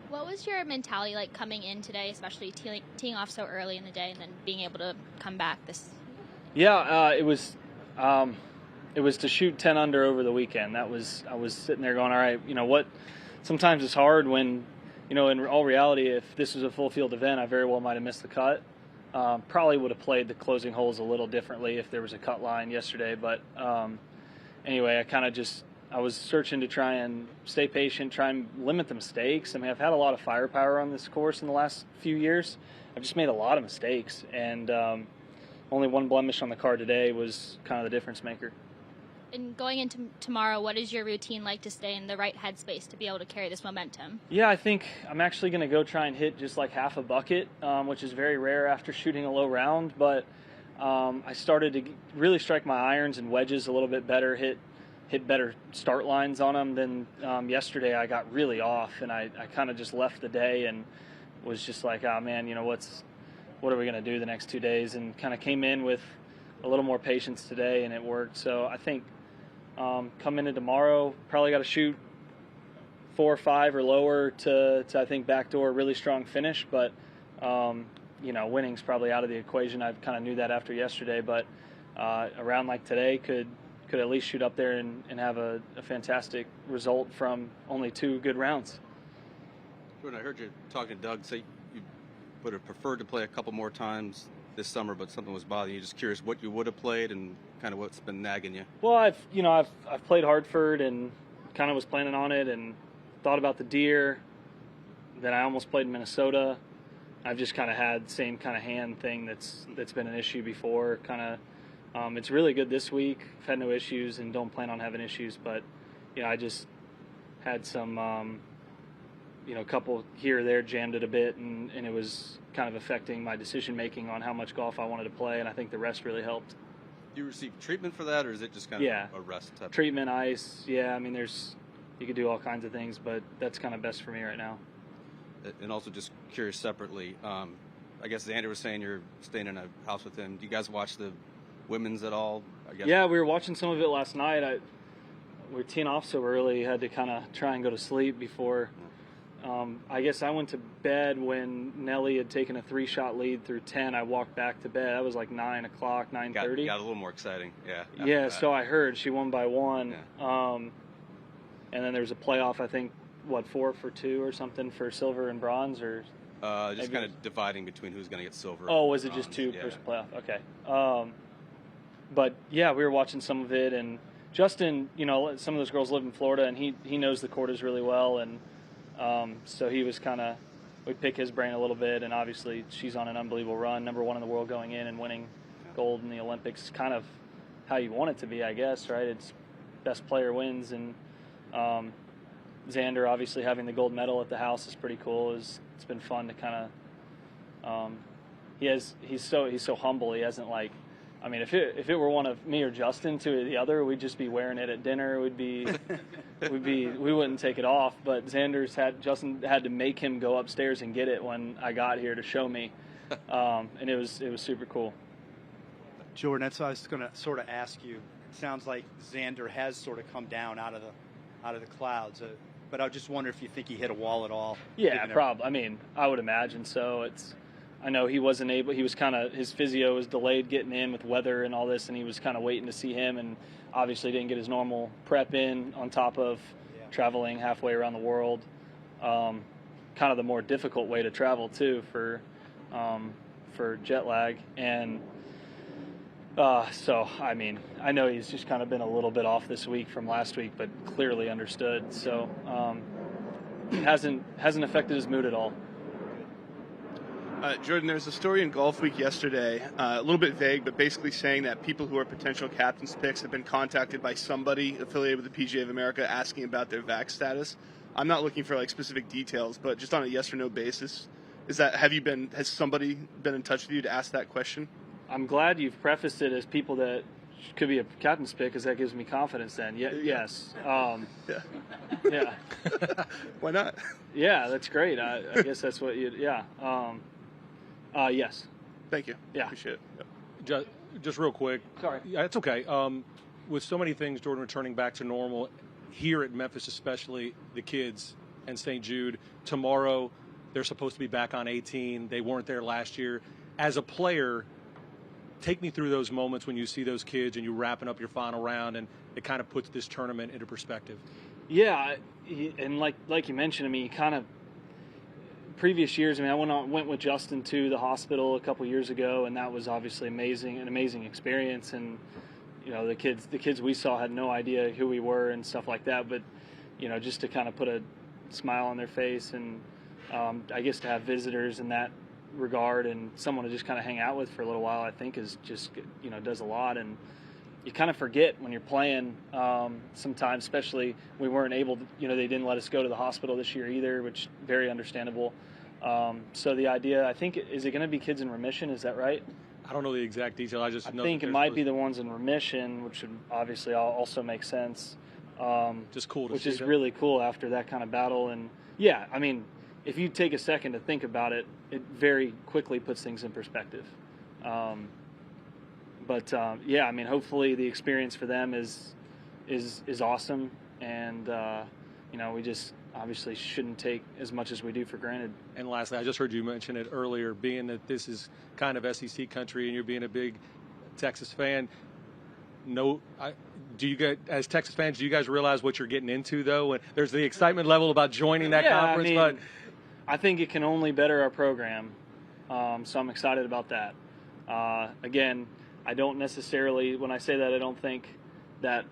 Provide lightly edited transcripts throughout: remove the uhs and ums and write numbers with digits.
What was your mentality like coming in today, especially teeing off so early in the day and then being able to come back this? Yeah, it was to shoot 10 under over the weekend. I was sitting there going, all right, you know what? Sometimes it's hard when, in all reality, if this was a full field event, I very well might have missed the cut. Probably would have played the closing holes a little differently if there was a cut line yesterday. But anyway, I was searching to try and stay patient, try and limit the mistakes. I mean, I've had a lot of firepower on this course in the last few years. I've just made a lot of mistakes, and only one blemish on the car today was kind of the difference maker. And going into tomorrow, what is your routine like to stay in the right headspace to be able to carry this momentum? Yeah, I think I'm actually going to go try and hit just like half a bucket, which is very rare after shooting a low round. But I started to really strike my irons and wedges a little bit better, hit better start lines on them than yesterday. I got really off, and I kind of just left the day and was just like, oh man, what are we going to do the next 2 days? And kind of came in with a little more patience today, and it worked. So I think come into tomorrow, probably got to shoot 4 or 5 or lower to I think backdoor a really strong finish. But winning's probably out of the equation. I kind of knew that after yesterday, but a round like today could at least shoot up there and have a fantastic result from only 2 good rounds. Jordan, I heard you talking to Doug say you would have preferred to play a couple more times this summer, but something was bothering you. Just curious what you would have played and kind of what's been nagging you. Well, I've played Hartford and kind of was planning on it and thought about the Deer. Then I almost played Minnesota. I've just kind of had the same kind of hand thing that's been an issue before. It's really good this week. I've had no issues and don't plan on having issues, but I just had some a couple here or there, jammed it a bit, and it was kind of affecting my decision making on how much golf I wanted to play, and I think the rest really helped. Do you receive treatment for that, or is it just kind of a rest type? Treatment, ice, yeah. I mean, you could do all kinds of things, but that's kind of best for me right now. And also just curious separately, I guess Xander was saying you're staying in a house with him. Do you guys watch the women's at all? I guess. Yeah, we were watching some of it last night. We were teeing off so early, had to kind of try and go to sleep before. I guess I went to bed when Nelly had taken a 3-shot lead through 10. I walked back to bed. That was like 9 o'clock, 9:30. Got a little more exciting, yeah. Yeah, so I heard she won by 1. Yeah. And then there was a playoff, I think, 4 for 2 or something for silver and bronze, or just kind of dividing between who's going to get silver. Oh, was it just 2 per playoff? Okay. But yeah, we were watching some of it, and Justin, some of those girls live in Florida, and he knows the quarters really well, and so he was we pick his brain a little bit, and obviously she's on an unbelievable run, number 1 in the world going in and winning gold in the Olympics. Kind of how you want it to be, I guess, right? It's best player wins, and Xander obviously having the gold medal at the house is pretty cool. It's been fun to kind of he's so humble. He hasn't if it were one of me or Justin to the other, we'd just be wearing it at dinner. We wouldn't take it off. But Justin had to make him go upstairs and get it when I got here to show me, and it was super cool. Jordan, that's what I was going to sort of ask you. It sounds like Xander has sort of come down out of the clouds, but I just wonder if you think he hit a wall at all. Yeah, probably. I mean, I would imagine so. I know he wasn't able. He was his physio was delayed getting in with weather and all this, and he was kind of waiting to see him, and obviously didn't get his normal prep in on top of traveling halfway around the world. Kind of the more difficult way to travel too for jet lag, and so I mean, I know he's just kind of been a little bit off this week from last week, but clearly understood. So hasn't affected his mood at all. Jordan, there's a story in Golf Week yesterday, a little bit vague, but basically saying that people who are potential captain's picks have been contacted by somebody affiliated with the PGA of America asking about their vax status. I'm not looking for specific details, but just on a yes or no basis, has somebody been in touch with you to ask that question? I'm glad you've prefaced it as people that could be a captain's pick, because that gives me confidence then. Yes. Yeah. Why not? Yeah, that's great. I guess that's what yes. Thank you. Yeah. Appreciate it. Just real quick. Sorry. Yeah, it's okay. With so many things, Jordan, returning back to normal, here at Memphis especially, the kids, and St. Jude. Tomorrow, they're supposed to be back on 18. They weren't there last year. As a player, take me through those moments when you see those kids and you're wrapping up your final round, and it kind of puts this tournament into perspective. Yeah, and like you mentioned, I mean, you kind of previous years. I mean, I went with Justin to the hospital a couple years ago, and that was obviously an amazing experience. And you know, the kids we saw had no idea who we were and stuff like that. But you know, just to kind of put a smile on their face, and I guess to have visitors in that regard and someone to just kind of hang out with for a little while, I think is just, you know, does a lot. And you kind of forget when you're playing sometimes, especially we weren't able to, you know, they didn't let us go to the hospital this year either, which very understandable. So the idea, I think, is it going to be kids in remission? Is that right? I don't know the exact detail. I just know think it might be the ones in remission, which would obviously also make sense. Just cool to which see is that. really cool after that kind of battle. And yeah, I mean, if you take a second to think about it, it very quickly puts things in perspective. But yeah, I mean, hopefully the experience for them is awesome, and you know, we just obviously shouldn't take as much as we do for granted. And lastly, I just heard you mention it earlier, being that this is kind of SEC country and you're being a big Texas fan. Do you guys, as Texas fans, do you guys realize what you're getting into, though? And there's the excitement level about joining that conference, I mean, but I think it can only better our program, so I'm excited about that. Again, I don't necessarily, when I say that, I don't think that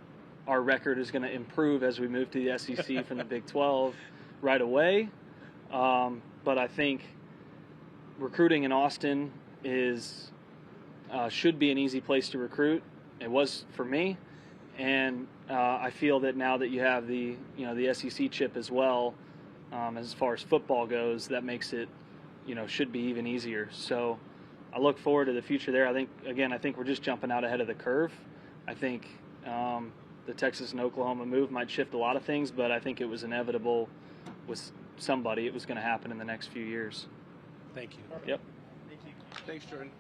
our record is going to improve as we move to the SEC from the Big 12 right away, but I think recruiting in Austin should be an easy place to recruit. It was for me, and I feel that now that you have the SEC chip as well, as far as football goes, that makes it, you know, should be even easier. So I look forward to the future there. I think we're just jumping out ahead of the curve. I think the Texas and Oklahoma move might shift a lot of things, but I think it was inevitable with somebody. It was going to happen in the next few years. thank you. Yep. Thanks, Jordan.